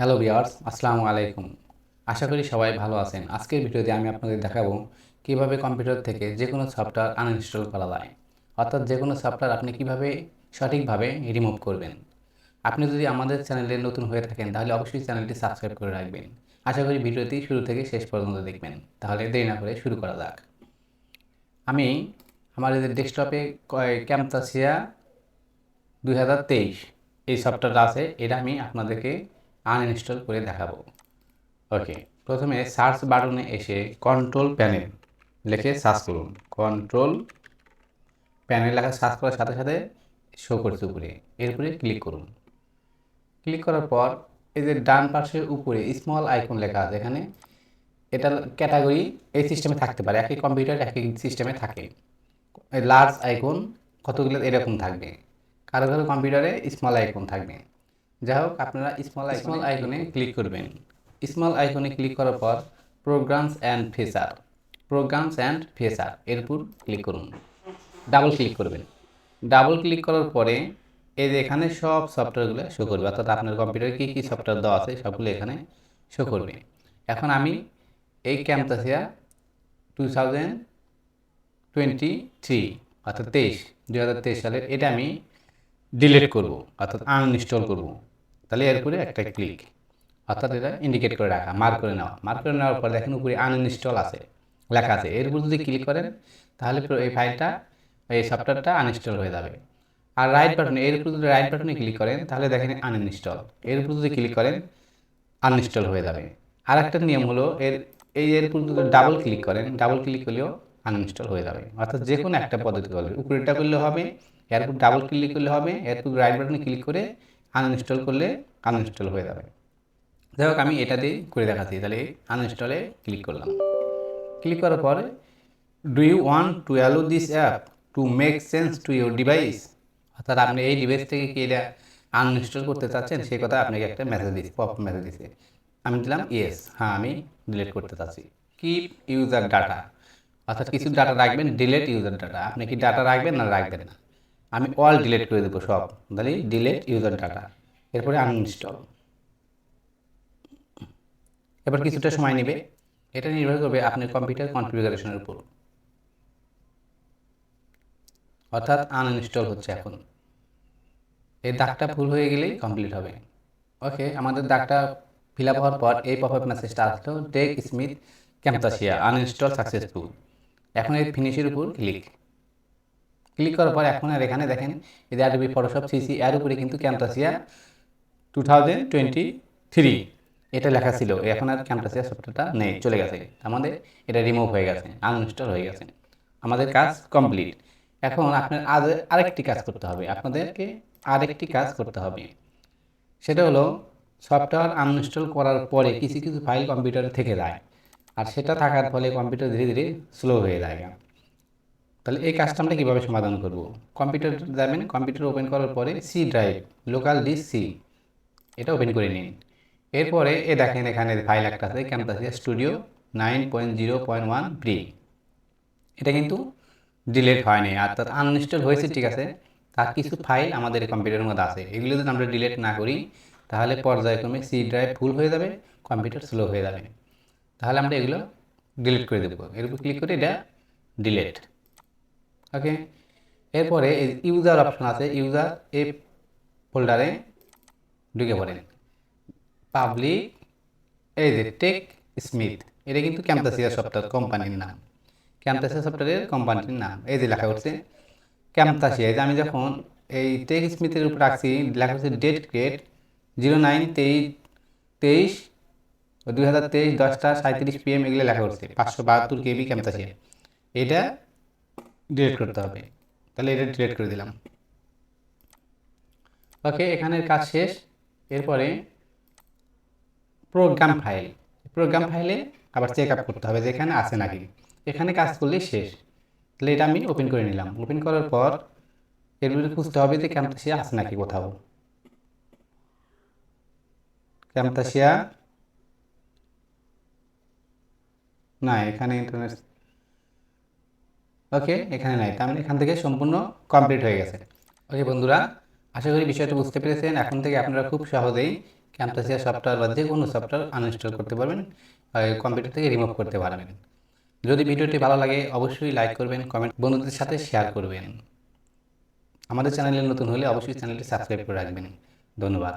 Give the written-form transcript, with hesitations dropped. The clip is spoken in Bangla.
হ্যালো ভিউয়ার্স, আসসালামু আলাইকুম। আশা করি সবাই ভালো আছেন। আজকের ভিডিওতে আমি আপনাদের দেখাবো কিভাবে কম্পিউটার থেকে যে কোনো সফটওয়্যার আনইনস্টল করা যায়। অর্থাৎ যে কোনো সফটওয়্যার আপনি কিভাবে সঠিকভাবে রিমুভ করবেন। আপনি যদি আমাদের চ্যানেলে নতুন হয়ে থাকেন তাহলে অবশ্যই চ্যানেলটি সাবস্ক্রাইব করে রাখবেন। আশা করি ভিডিওটি শুরু থেকে শেষ পর্যন্ত দেখবেন। তাহলে দেরি না করে শুরু করা যাক। আমি আমার এই ডেস্কটপে ক্যামতাসিয়া 2023 এই সফটওয়্যারটা আছে, এটা আমি আপনাদেরকে আনইনস্টল করে দেখাবো। ওকে, প্রথমে সার্চ বাটনে এসে কন্ট্রোল প্যানেল লিখে সার্চ করুন। কন্ট্রোল প্যানেল লেখা সার্চ করার সাথে সাথে শো করছে উপরে, এরপরে ক্লিক করুন। ক্লিক করার পর এই যে ডান পাশের উপরে স্মল আইকন লেখা আছে, এখানে এটা ক্যাটাগরি এই সিস্টেমে থাকতে পারে, একই কম্পিউটার একই সিস্টেমে থাকে। লার্জ আইকন কতগুলো এরকম থাকবে, কারো কারো কম্পিউটারে স্মল আইকন থাকবে। যাই হোক, আপনারা স্মল আইকনে ক্লিক করবেন। স্মল আইকনে ক্লিক করার পর প্রোগ্রামস অ্যান্ড ফিচার এর উপর ক্লিক করুন। ডাবল ক্লিক করবেন। ডাবল ক্লিক করার পরে এই যে এখানে সব সফটওয়্যারগুলো শো করবে, অর্থাৎ আপনার কম্পিউটারে কী কী সফটওয়্যার দেওয়া আছে সবগুলো এখানে শো করবে। এখন আমি এই ক্যামতাসিয়া 2023 অর্থাৎ 2023 সালের এটা আমি ডিলিট করব, অর্থাৎ আনইনস্টল করব। তাহলে এরপরে একটা ক্লিক, অর্থাৎ এটা ইন্ডিকেট করে রাখা, মার্ক করে নেওয়া। মার্ক করে নেওয়ার পর দেখেন উপরে আনইনস্টল আছে লেখা আছে, এর উপর যদি ক্লিক করেন তাহলে এই ফাইলটা এই সফটওয়্যারটা আনইনস্টল হয়ে যাবে। আর রাইট বাটনে এর উপর যদি রাইট বাটনে ক্লিক করেন তাহলে দেখেন আনইনস্টল, এর উপর যদি ক্লিক করেন আনইনস্টল হয়ে যাবে। আর একটা নিয়ম হলো এর উপর যদি ডাবল ক্লিক করেন, ডাবল ক্লিক করলেও আনইনস্টল হয়ে যাবে। অর্থাৎ যে কোনো একটা পদ্ধতি করবে, উপরেরটা করলে হবে, এর উপর ডাবল ক্লিক করলে হবে, এর উপর রাইট বাটনে ক্লিক করে আনইনস্টল করলে আনইনস্টল হয়ে যাবে। যাই হোক, আমি এটা দিয়ে করে দেখাচ্ছি। তাহলে আনইনস্টলে ক্লিক করলাম। ক্লিক করার পরে do you want to allow this app to make sense to your device, অর্থাৎ আপনি এই ডিভাইস থেকে কি এটা আনইনস্টল করতে চাচ্ছেন সেই কথা আপনাকে একটা মেসেজ দিচ্ছে, পপ মেসেজ দিচ্ছে। আমি দিলাম ইয়েস, হ্যাঁ আমি ডিলিট করতে চাচ্ছি। কিপ ইউজার ডাটা, অর্থাৎ কিছু ডাটা রাখবেন, ডিলিট ইউজার ডাটা। আপনি কি ডাটা রাখবেন না রাখবেন না? আমি অল ডিলিট করে দেবো সব, তাহলে ডিলিট ইউজার ডাটা, এরপরে আনইনস্টল। এবার কিছুটা সময় নেবে, এটা নির্ভর করবে আপনার কম্পিউটার কনফিগারেশনের উপর। অর্থাৎ আনইনস্টল হচ্ছে এখন। এই দাগটা ফুল হয়ে গেলেই কমপ্লিট হবে। ওকে, আমাদের দাগটা ফিল আপ হওয়ার পর এই পপআপ মেসেজটা আসলো, TechSmith Camtasia uninstall successful. এখন এই ফিনিশের উপর ক্লিক করার পর এখন আর এখানে দেখেন এই যে অ্যাডোবি ফটোশপ সিসি এর উপরে কিন্তু ক্যামতাসিয়া 2023 এটা লেখা ছিল। এখন আর ক্যামতাসিয়া সফটওয়্যারটা নেই, চলে গেছে। আমাদের এটা রিমুভ হয়ে গেছে, আনইনস্টল হয়ে গেছে। আমাদের কাজ কমপ্লিট। এখন আপনার আরেকটি কাজ করতে হবে, আপনাদেরকে আরেকটি কাজ করতে হবে। সেটা হলো সফটওয়্যার আনইনস্টল করার পরে কিছু কিছু ফাইল কম্পিউটারে থেকে যায়, আর সেটা থাকার ফলে কম্পিউটার ধীরে ধীরে স্লো হয়ে যায়। তাহলে এই কাজটা আমরা কীভাবে সমাধান করব? কম্পিউটার যাবেন, কম্পিউটার ওপেন করার পরে C drive, local disk C, এটা ওপেন করে নিন। এরপরে দেখেন এখানে ফাইল একটা আছে, ক্যামতাসিয়া স্টুডিও 9.0.1 প্রি। এটা কিন্তু ডিলিট হয়নি, অর্থাৎ আনইনস্টল হয়েছে, ঠিক আছে। তার কিছু ফাইল আমাদের কম্পিউটারের মধ্যে আছে, এগুলো যদি আমরা ডিলিট না করি তাহলে পর্যায়ক্রমে সি ড্রাইভ ফুল হয়ে যাবে, কম্পিউটার স্লো হয়ে যাবে। তাহলে আমরা এগুলো ডিলিট করে দেবো। এর উপর ক্লিক করে এটা ডিলিট। ওকে, এরপরে ইউজার অপশন আছে, ইউজার এই ফোল্ডারে ঢুকে পড়েন। পাবলিক এই যে টেক স্মিথ, এটা কিন্তু ক্যামতাসিয়া সফটওয়্যার কোম্পানির নাম, ক্যামতাসিয়া সফটওয়্যারের কোম্পানির নাম। এই যে লেখা উঠছে ক্যামতাসিয়া। এই যে আমি যখন এই টেক স্মিথের উপর রাখছি, লেখা হচ্ছে ডেট ক্রিয়েট 09/23/2023 10:37 PM, এগুলো লেখা উঠছে 572 KB ক্যামতাসিয়া। এটা ডিলিট করতে হবে, তাহলে এটা ডিলিট করে দিলাম। ওকে, এখানের কাজ শেষ। এরপরে প্রোগ্রাম ফাইলে আবার চেক আপ করতে হবে যে এখানে আছে নাকি। এখানে কাজ করলে শেষ। তাহলে এটা আমি ওপেন করে নিলাম। ওপেন করার পর এর ভিতরে খুঁজতে হবে যে ক্যামতাসিয়া আছে নাকি কোথাও। ক্যামতাসিয়া না, এখানে ইন্টারনেট, ওকে এখানে নাই, তার মানে এখান থেকে সম্পূর্ণ কমপ্লিট হয়ে গেছে। ওকে বন্ধুরা, আশা করি বিষয়টা বুঝতে পেরেছেন। এখন থেকে আপনারা খুব সহজেই ক্যামটাসিয়া সফটওয়্যার বা যে কোনো সফটওয়্যার আনইনস্টল করতে পারবেন, কম্পিউটার থেকে রিমুভ করতে পারবেন। যদি ভিডিওটি ভালো লাগে অবশ্যই লাইক করবেন, কমেন্ট বন্ধুদের সাথে শেয়ার করবেন। আমাদের চ্যানেলে নতুন হলে অবশ্যই চ্যানেলটি সাবস্ক্রাইব করে রাখবেন। ধন্যবাদ।